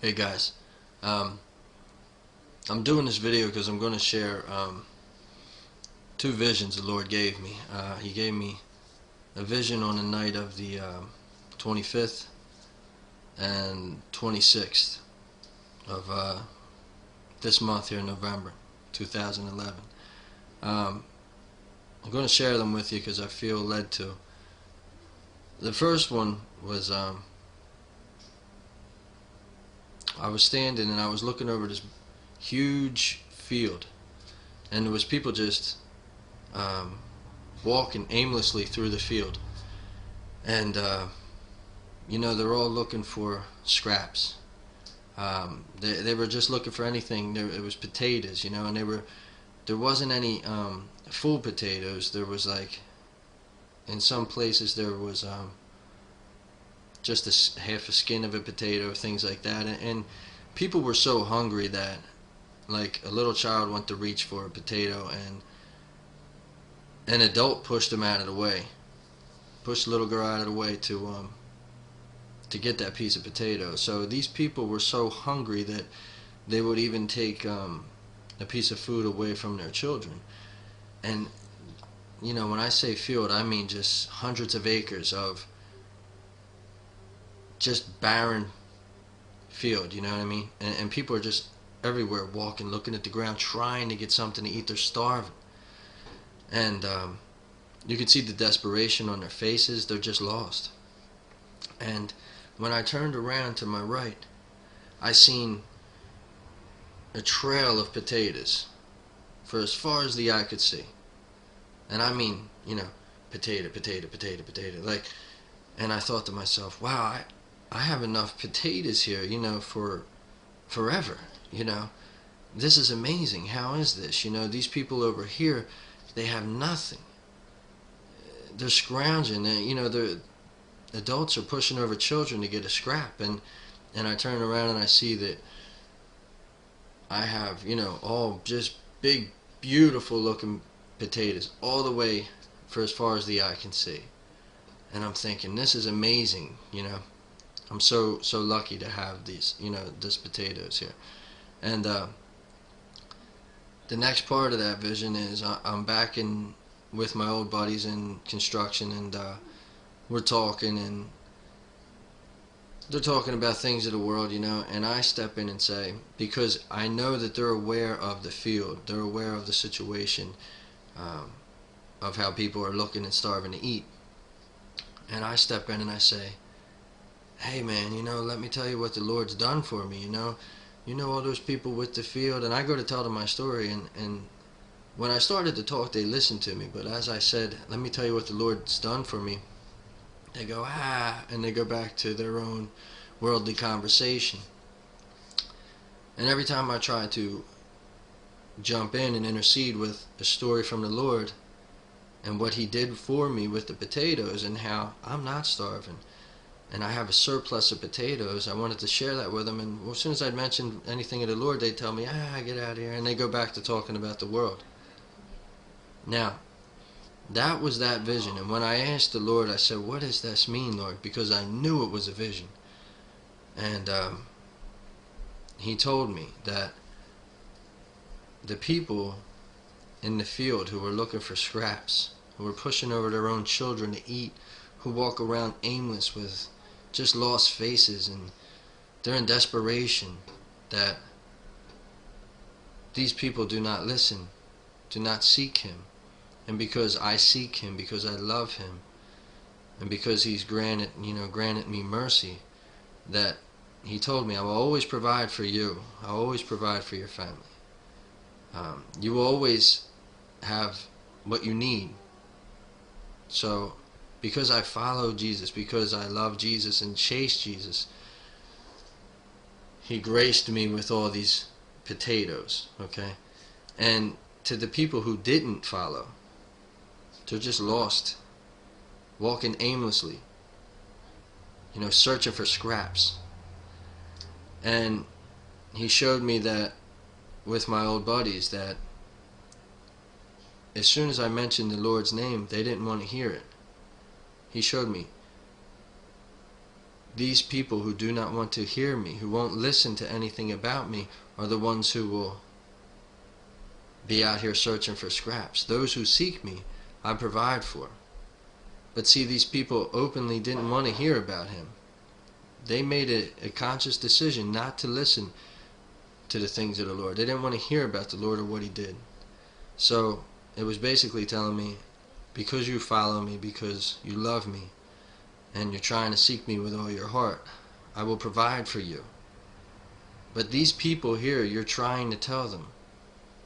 Hey guys, um, I'm doing this video because I'm going to share two visions the Lord gave me. He gave me a vision on the night of the 25th and 26th of this month here in November 2011. I'm going to share them with you because I feel led to. The first one was I was standing and I was looking over this huge field, and there was people just um, walking aimlessly through the field, and they're all looking for scraps. They were just looking for anything. It was potatoes, and there wasn't any full potatoes. There was, like, in some places there was just half a skin of a potato, things like that, and people were so hungry that, like, a little child went to reach for a potato, and an adult pushed him out of the way, pushed the little girl out of the way to get that piece of potato. So these people were so hungry that they would even take a piece of food away from their children. And when I say field, I mean just hundreds of acres of just barren field. You know what I mean? And people are just everywhere, walking, looking at the ground, trying to get something to eat. They're starving, and you can see the desperation on their faces. They're just lost. And when I turned around to my right, I seen a trail of potatoes for as far as the eye could see. And I mean, potato, potato, potato, potato. Like, and I thought to myself, wow, I have enough potatoes here, for forever. This is amazing. How is this? These people over here, they have nothing. They're scrounging. The adults are pushing over children to get a scrap. And I turn around and I see that I have, all just big, beautiful looking potatoes all the way for as far as the eye can see. And I'm thinking, this is amazing. I'm so lucky to have these, this potatoes here. And the next part of that vision is I'm back in with my old buddies in construction, and we're talking, and they're talking about things of the world, and I step in and say, because I know that they're aware of the field, they're aware of the situation, of how people are looking and starving to eat. And I step in and I say, hey man, let me tell you what the Lord's done for me. All those people with the field. And I go to tell them my story, and when I started to talk, they listened to me. But as I said, let me tell you what the Lord's done for me, they go, and they go back to their own worldly conversation. And every time I try to jump in and intercede with a story from the Lord and what He did for me with the potatoes, and how I'm not starving and I have a surplus of potatoes, I wanted to share that with them. And as soon as I'd mention anything of the Lord, they'd tell me, get out of here, and they go back to talking about the world. Now, that was that vision. And when I asked the Lord, I said, what does this mean, Lord? Because I knew it was a vision. And He told me that the people in the field who were looking for scraps, who were pushing over their own children to eat, who walk around aimless with just lost faces, and they're in desperation, that these people do not listen, do not seek Him. And because I seek Him, because I love Him, and because He's granted me mercy, that He told me, I will always provide for you. I will always provide for your family. You will always have what you need. So, because I follow Jesus, because I love Jesus and chase Jesus, He graced me with all these potatoes, okay? And to the people who didn't follow, they're just lost, walking aimlessly, searching for scraps. And He showed me that with my old buddies, that as soon as I mentioned the Lord's name, they didn't want to hear it. He showed me these people who do not want to hear me, who won't listen to anything about me, are the ones who will be out here searching for scraps. Those who seek me, I provide for. But see, these people openly didn't want to hear about him. They made a conscious decision not to listen to the things of the Lord. They didn't want to hear about the Lord or what he did. So it was basically telling me, because you follow me, because you love me, and you're trying to seek me with all your heart, I will provide for you. But these people here, you're trying to tell them,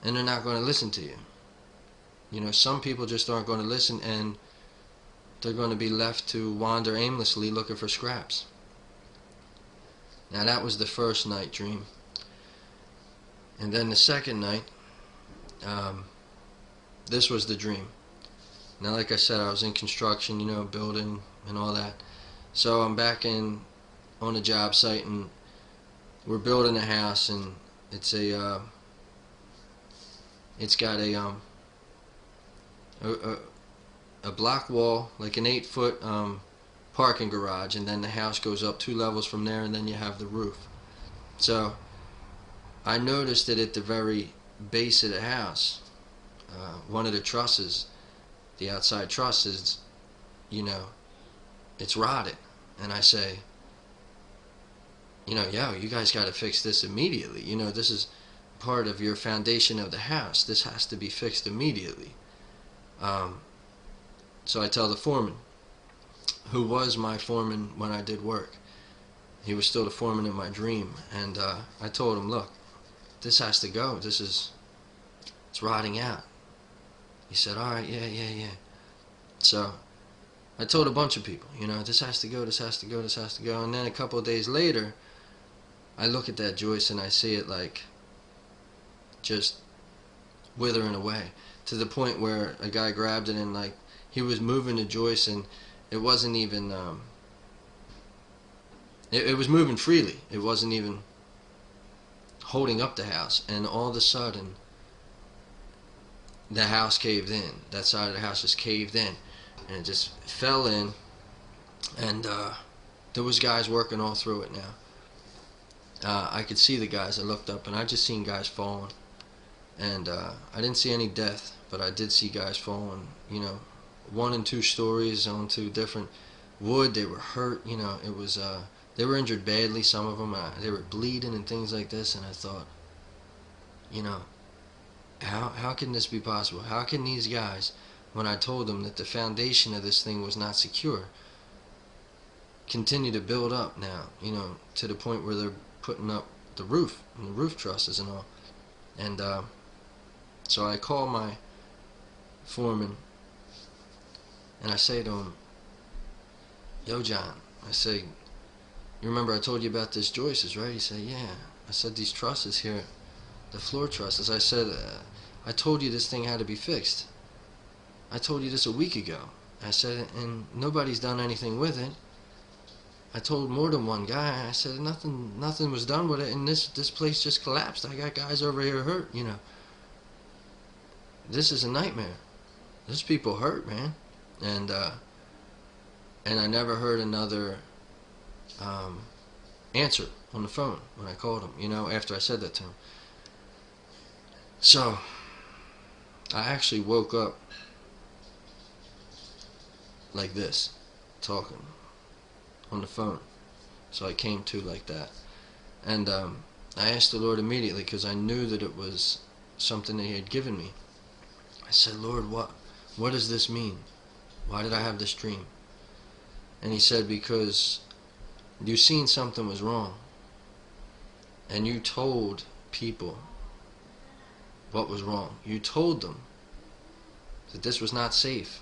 and they're not going to listen to you. You know, some people just aren't going to listen, and they're going to be left to wander aimlessly looking for scraps. Now that was the first night dream. And then the second night, this was the dream. Now, like I said, I was in construction, you know, building and all that. So I'm back on a job site, and we're building a house, and it's got a block wall, like an 8-foot parking garage, and then the house goes up 2 levels from there, and then you have the roof. So I noticed that at the very base of the house, one of the trusses, the outside truss, is, you know, it's rotted. And I say, you know, yo, you guys got to fix this immediately. You know, this is part of your foundation of the house. This has to be fixed immediately. So I tell the foreman, who was my foreman when I did work. He was still the foreman in my dream. And I told him, look, this has to go. It's rotting out. He said, all right, yeah. So I told a bunch of people, you know, this has to go, this has to go, this has to go. And then a couple of days later, I look at that joist and I see it like just withering away, to the point where a guy grabbed it and like he was moving the joist, and it wasn't even it was moving freely. It wasn't even holding up the house, and all of a sudden the house caved in. That side of the house just caved in, and it just fell in, and there was guys working all through it now. I could see the guys. I looked up and I just seen guys falling, and I didn't see any death, but I did see guys falling, you know, 1 and 2 stories onto different wood. They were hurt, you know. It was they were injured badly, some of them. They were bleeding and things like this, and I thought, you know, how can this be possible? How can these guys, when I told them that the foundation of this thing was not secure, continue to build up now, you know, to the point where they're putting up the roof and the roof trusses and all? And so I call my foreman and I say to him, yo, John, I say, you remember I told you about this joists, right? He said, yeah. I said, these trusses here, the floor trusses, I said, I told you this thing had to be fixed. I told you this a week ago. I said, and nobody's done anything with it. I told more than one guy. I said, nothing was done with it, and this place just collapsed. I got guys over here hurt, you know. This is a nightmare. There's people hurt, man. And I never heard another answer on the phone when I called him, you know, after I said that to him. So I actually woke up like this, talking on the phone. So I came to like that, and I asked the Lord immediately, because I knew that it was something that He had given me. I said, Lord, what does this mean? Why did I have this dream? And He said, because you seen something was wrong, and you told people what was wrong. You told them that this was not safe.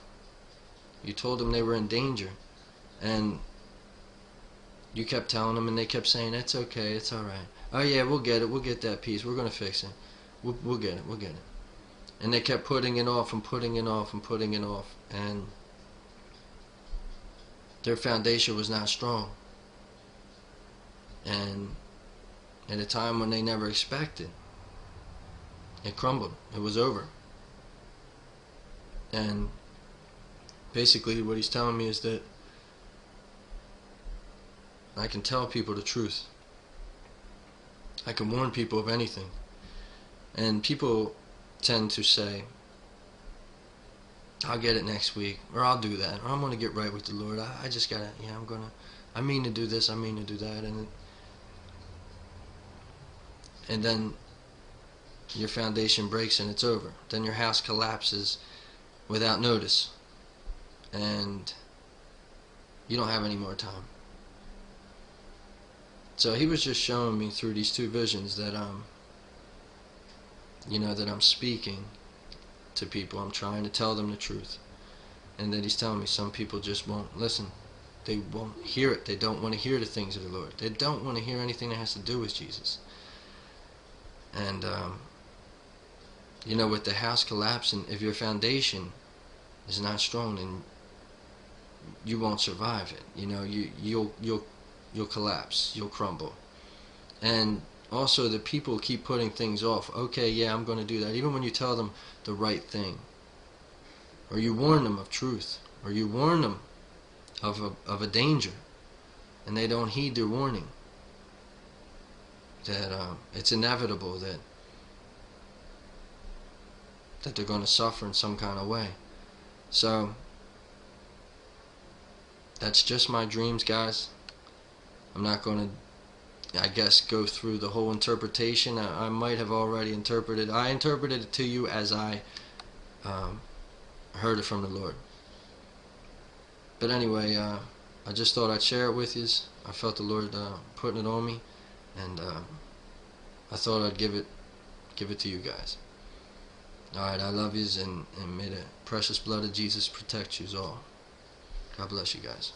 You told them they were in danger, and you kept telling them, and they kept saying, it's okay, it's alright. Oh yeah, we'll get it, we'll get that piece, we're going to fix it. We'll get it. And they kept putting it off and putting it off and putting it off, and their foundation was not strong. And at a time when they never expected, it crumbled. It was over. And basically what He's telling me is that I can tell people the truth. I can warn people of anything. And people tend to say, I'll get it next week, or I'll do that, or I'm going to get right with the Lord. I just got to, I mean to do this, I mean to do that. And then your foundation breaks and it's over. Then your house collapses without notice. And you don't have any more time. So he was just showing me through these two visions that that I'm speaking to people. I'm trying to tell them the truth. And that he's telling me some people just won't listen. They won't hear it. They don't want to hear the things of the Lord. They don't want to hear anything that has to do with Jesus. And with the house collapsing, if your foundation is not strong, then you won't survive it. You'll collapse. You'll crumble. And also, the people keep putting things off. Okay, yeah, I'm going to do that. Even when you tell them the right thing, or you warn them of truth, or you warn them of a danger, and they don't heed their warning, that it's inevitable that they're going to suffer in some kind of way. So that's just my dreams, guys. I'm not going to, I guess, go through the whole interpretation. I might have already interpreted. I interpreted it to you as I heard it from the Lord. But anyway, I just thought I'd share it with you. I felt the Lord putting it on me, and I thought I'd give it to you guys. Alright, I love yous, and may the precious blood of Jesus protect yous all. God bless you guys.